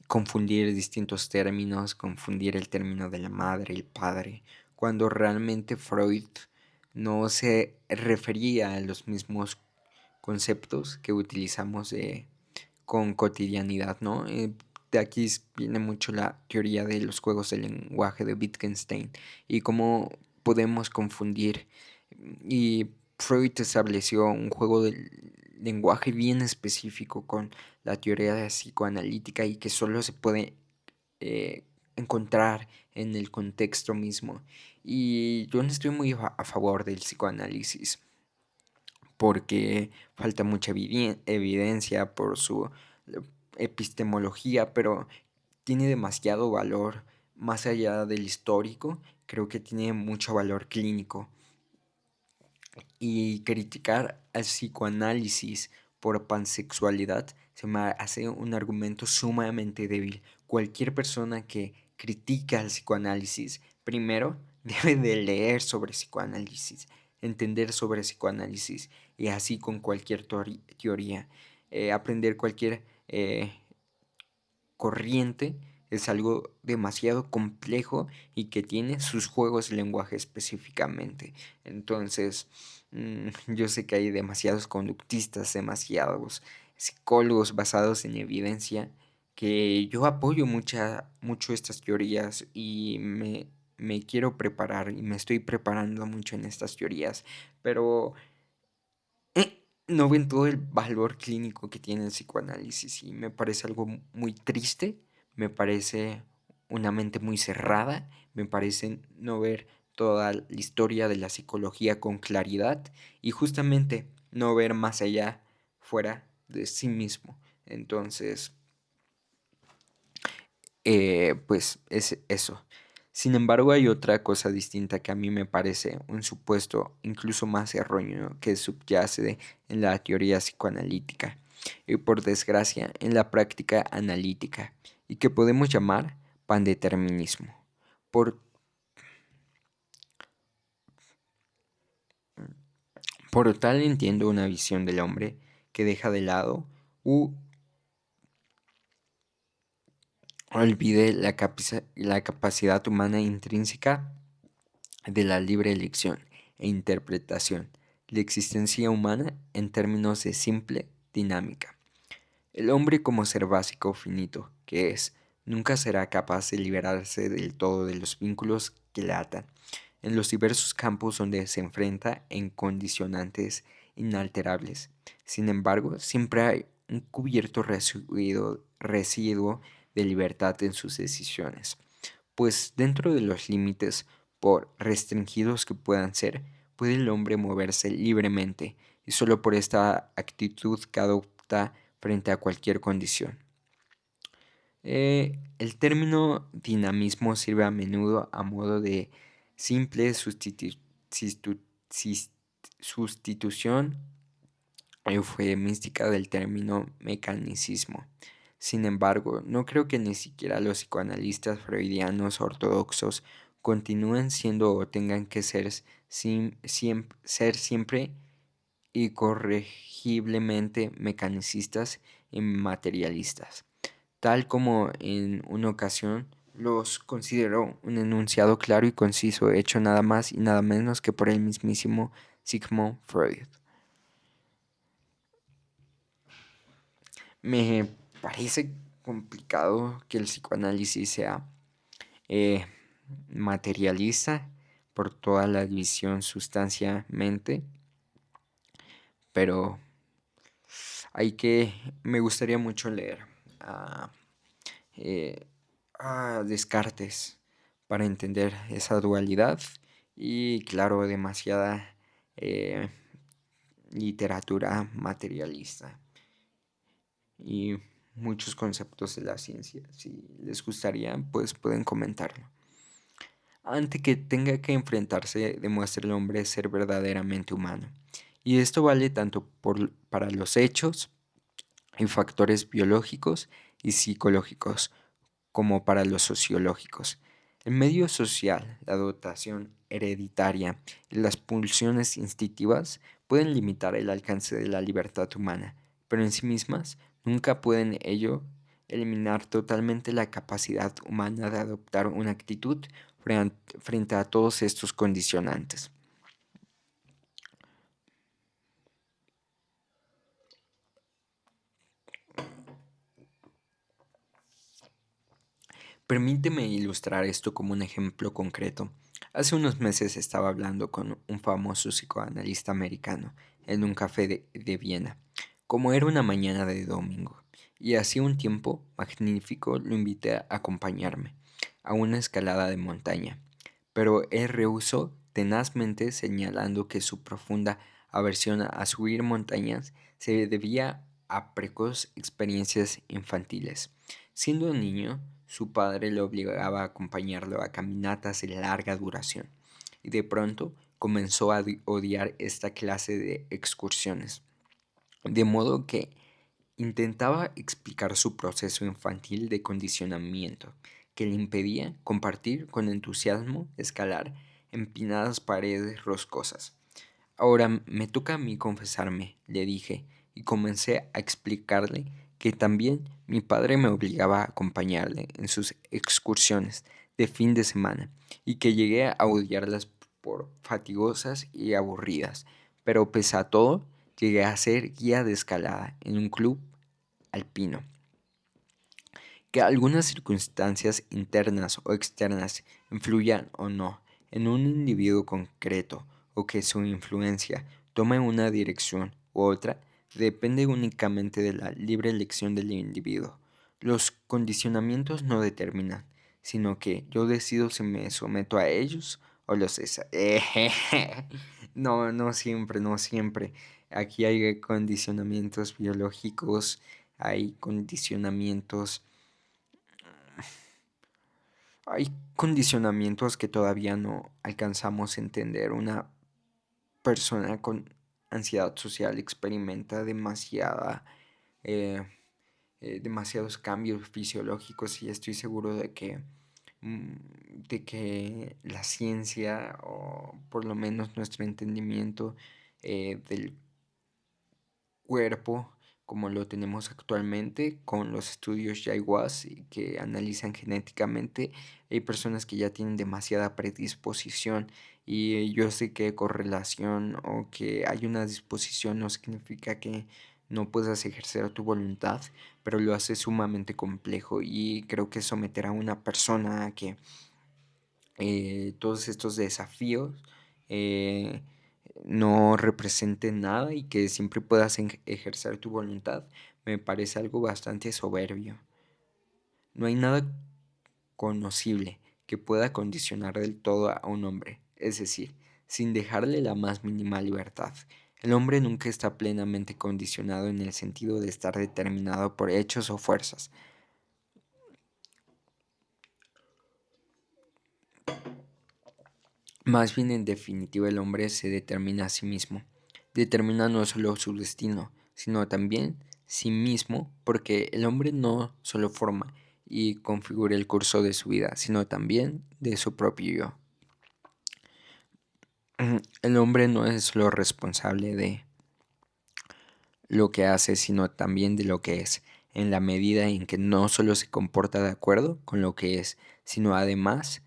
confundir distintos términos, confundir el término de la madre, el padre, cuando realmente Freud no se refería a los mismos conceptos que utilizamos con cotidianidad, ¿no? De aquí viene mucho la teoría de los juegos del lenguaje de Wittgenstein y cómo podemos confundir. Y Freud estableció un juego del lenguaje bien específico con la teoría de psicoanalítica y que solo se puede eh, encontrar en el contexto mismo. Y yo no estoy muy a favor del psicoanálisis porque falta mucha evidencia por su epistemología, pero tiene demasiado valor más allá del histórico. Creo que tiene mucho valor clínico. Y criticar al psicoanálisis por pansexualidad se me hace un argumento sumamente débil. Cualquier persona que critica al psicoanálisis, primero debe de leer sobre psicoanálisis, entender sobre psicoanálisis, y así con cualquier teoría. Aprender cualquier corriente es algo demasiado complejo y que tiene sus juegos de lenguaje específicamente. Entonces, yo sé que hay demasiados conductistas, demasiados psicólogos basados en evidencia, que yo apoyo mucho estas teorías y me quiero preparar y me estoy preparando mucho en estas teorías, pero no ven todo el valor clínico que tiene el psicoanálisis, y me parece algo muy triste, me parece una mente muy cerrada, me parece no ver toda la historia de la psicología con claridad y justamente no ver más allá, fuera de sí mismo. Entonces, pues es eso. Sin embargo, hay otra cosa distinta que a mí me parece un supuesto incluso más erróneo que subyace en la teoría psicoanalítica y, por desgracia, en la práctica analítica, y que podemos llamar pandeterminismo. Por, por tal entiendo una visión del hombre que deja de lado u olvide la capacidad humana intrínseca de la libre elección e interpretación, la existencia humana en términos de simple dinámica. El hombre, como ser básico finito que es, nunca será capaz de liberarse del todo de los vínculos que le atan, en los diversos campos donde se enfrenta en condicionantes inalterables. Sin embargo, siempre hay un cubierto residuo de libertad en sus decisiones, pues dentro de los límites, por restringidos que puedan ser, puede el hombre moverse libremente, y solo por esta actitud que adopta frente a cualquier condición. El término dinamismo sirve a menudo a modo de simple sistu- sis- sustitución eufemística del término mecanicismo. Sin embargo, no creo que ni siquiera los psicoanalistas freudianos ortodoxos continúen siendo o tengan que ser siempre y corregiblemente mecanicistas y materialistas, tal como en una ocasión los consideró un enunciado claro y conciso, hecho nada más y nada menos que por el mismísimo Sigmund Freud. Me parece complicado que el psicoanálisis sea eh, materialista por toda la división sustancia-mente, pero me gustaría mucho leer a, eh, a Descartes para entender esa dualidad y, claro, demasiada eh, literatura materialista y muchos conceptos de la ciencia. Si les gustaría, pues pueden comentarlo. Ante que tenga que enfrentarse, demuestra el hombre ser verdaderamente humano. Y esto vale tanto para los hechos y factores biológicos y psicológicos, como para los sociológicos. El medio social, la dotación hereditaria y las pulsiones instintivas pueden limitar el alcance de la libertad humana, pero en sí mismas nunca pueden ello eliminar totalmente la capacidad humana de adoptar una actitud frente a todos estos condicionantes. Permíteme ilustrar esto como un ejemplo concreto. Hace unos meses estaba hablando con un famoso psicoanalista americano en un café de Viena, como era una mañana de domingo, y hacía un tiempo magnífico lo invité a acompañarme a una escalada de montaña, pero él rehusó tenazmente, señalando que su profunda aversión a subir montañas se debía a precoz experiencias infantiles. Siendo un niño, su padre le obligaba a acompañarlo a caminatas de larga duración, y de pronto comenzó a odiar esta clase de excursiones, de modo que intentaba explicar su proceso infantil de condicionamiento, que le impedía compartir con entusiasmo escalar empinadas paredes roscosas. Ahora me toca a mí confesarme, le dije, y comencé a explicarle que también mi padre me obligaba a acompañarle en sus excursiones de fin de semana, y que llegué a odiarlas por fatigosas y aburridas, pero pese a todo, llegué a ser guía de escalada en un club alpino. Que algunas circunstancias internas o externas influyan o no en un individuo concreto, o que su influencia tome una dirección u otra, depende únicamente de la libre elección del individuo. Los condicionamientos no determinan, sino que yo decido si me someto a ellos o los No, no siempre, no siempre. Aquí hay condicionamientos biológicos, hay condicionamientos hay condicionamientos que todavía no alcanzamos a entender. Una persona con ansiedad social experimenta eh, demasiados cambios fisiológicos, y estoy seguro mm, de que la ciencia, o por lo menos nuestro entendimiento del cuerpo como lo tenemos actualmente, con los estudios YAIWAS que analizan genéticamente, hay personas que ya tienen demasiada predisposición, y yo sé que correlación o que hay una disposición no significa que no puedas ejercer tu voluntad, pero lo hace sumamente complejo, y creo que someter a una persona a que todos estos desafíos eh, no representen nada, y que siempre puedas ejercer tu voluntad, me parece algo bastante soberbio. No hay nada conocible que pueda condicionar del todo a un hombre, es decir, sin dejarle la más mínima libertad. El hombre nunca está plenamente condicionado en el sentido de estar determinado por hechos o fuerzas. Más bien, en definitiva, el hombre se determina a sí mismo. Determina no solo su destino, sino también sí mismo, porque el hombre no solo forma y configura el curso de su vida, sino también de su propio yo. El hombre no es solo responsable de lo que hace, sino también de lo que es, en la medida en que no solo se comporta de acuerdo con lo que es, sino además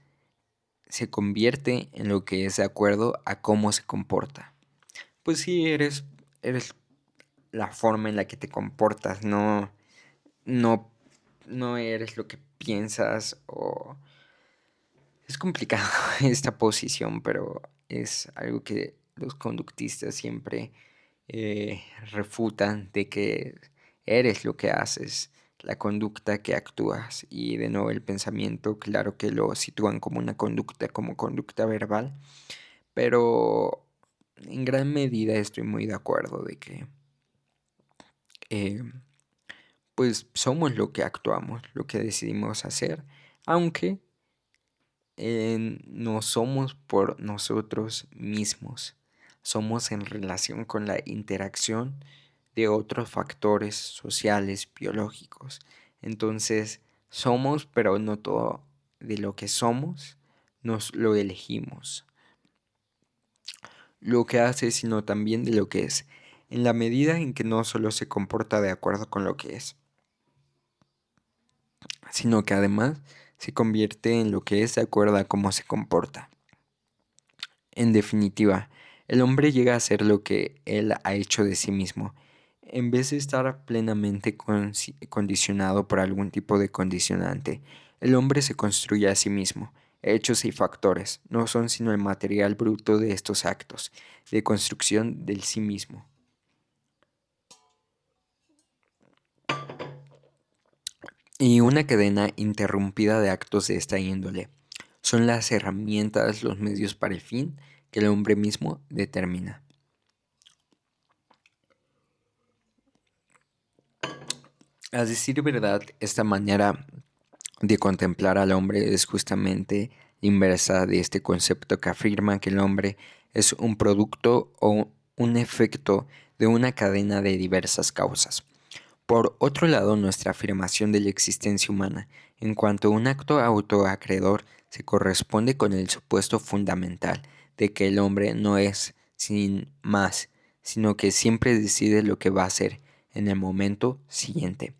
se convierte en lo que es de acuerdo a cómo se comporta. Pues sí, eres la forma en la que te comportas, no, no eres lo que piensas. O es complicado esta posición, pero es algo que los conductistas siempre refutan, de que eres lo que haces, la conducta que actúas, y de nuevo el pensamiento, claro que lo sitúan como una conducta, como conducta verbal, pero en gran medida estoy muy de acuerdo de que eh, pues somos lo que actuamos, lo que decidimos hacer, aunque no somos por nosotros mismos, somos en relación con la interacción de otros factores sociales, biológicos. Entonces, somos, pero no todo de lo que somos nos lo elegimos, lo que hace, sino también de lo que es, en la medida en que no solo se comporta de acuerdo con lo que es, sino que además se convierte en lo que es de acuerdo a cómo se comporta. En definitiva, el hombre llega a ser lo que él ha hecho de sí mismo, en vez de estar plenamente condicionado por algún tipo de condicionante. El hombre se construye a sí mismo. Hechos y factores no son sino el material bruto de estos actos de construcción del sí mismo. Y una cadena interrumpida de actos de esta índole son las herramientas, los medios para el fin que el hombre mismo determina. A decir verdad, esta manera de contemplar al hombre es justamente inversa de este concepto que afirma que el hombre es un producto o un efecto de una cadena de diversas causas. Por otro lado, nuestra afirmación de la existencia humana en cuanto a un acto autoacreedor se corresponde con el supuesto fundamental de que el hombre no es sin más, sino que siempre decide lo que va a hacer en el momento siguiente.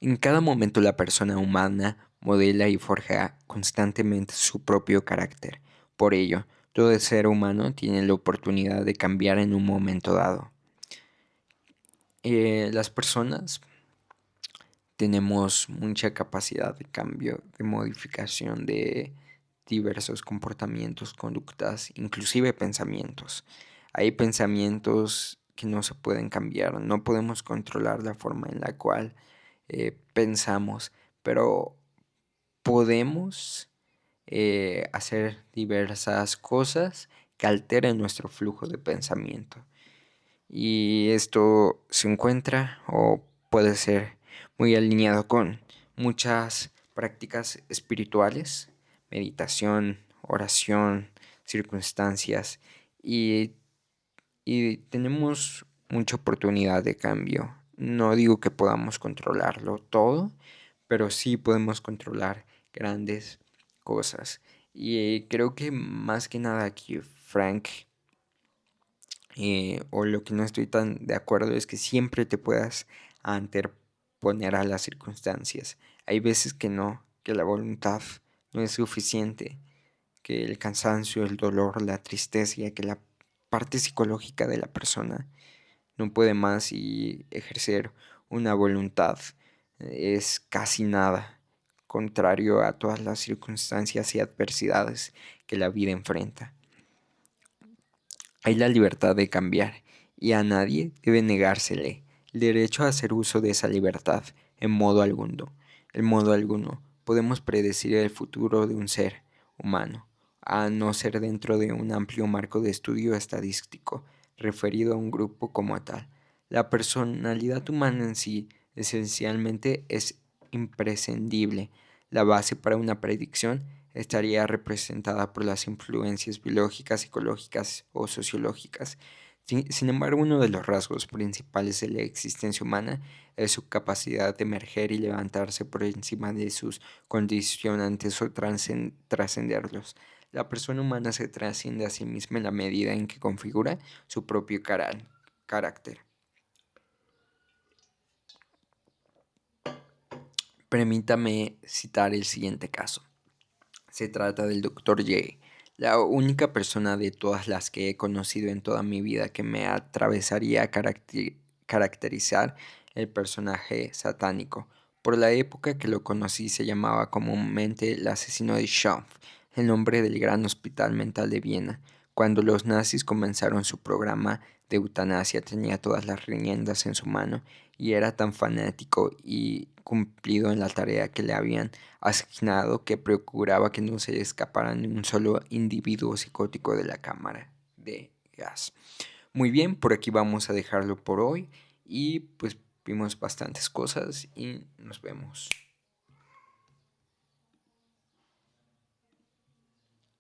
En cada momento la persona humana modela y forja constantemente su propio carácter. Por ello, todo ser humano tiene la oportunidad de cambiar en un momento dado. Las personas tenemos mucha capacidad de cambio, de modificación de diversos comportamientos, conductas, inclusive pensamientos. Hay pensamientos que no se pueden cambiar, no podemos controlar la forma en la cual pensamos, pero podemos hacer diversas cosas que alteren nuestro flujo de pensamiento. Y esto se encuentra o puede ser muy alineado con muchas prácticas espirituales, meditación, oración, circunstancias y, y tenemos mucha oportunidad de cambio. No digo que podamos controlarlo todo, pero sí podemos controlar grandes cosas. Y creo que más que nada aquí Frank o lo que no estoy tan de acuerdo es que siempre te puedas anteponer a las circunstancias. Hay veces que no, que la voluntad no es suficiente, que el cansancio, el dolor, la tristeza, que la parte psicológica de la persona no puede más y ejercer una voluntad es casi nada, contrario a todas las circunstancias y adversidades que la vida enfrenta. Hay la libertad de cambiar, y a nadie debe negársele el derecho a hacer uso de esa libertad en modo alguno. En modo alguno podemos predecir el futuro de un ser humano, a no ser dentro de un amplio marco de estudio estadístico, referido a un grupo como tal. La personalidad humana en sí, esencialmente, es imprescindible. La base para una predicción estaría representada por las influencias biológicas, psicológicas o sociológicas. Sin embargo, uno de los rasgos principales de la existencia humana es su capacidad de emerger y levantarse por encima de sus condicionantes o trascenderlos. La persona humana se trasciende a sí misma en la medida en que configura su propio carácter. Permítame citar el siguiente caso. Se trata del Dr. J, la única persona de todas las que he conocido en toda mi vida que me atravesaría a caracterizar el personaje satánico. Por la época que lo conocí se llamaba comúnmente el asesino de Schopf, el nombre del gran hospital mental de Viena. Cuando los nazis comenzaron su programa de eutanasia tenía todas las riendas en su mano y era tan fanático y cumplido en la tarea que le habían asignado que procuraba que no se le escapara ni un solo individuo psicótico de la cámara de gas. Muy bien, por aquí vamos a dejarlo por hoy y pues vimos bastantes cosas y nos vemos.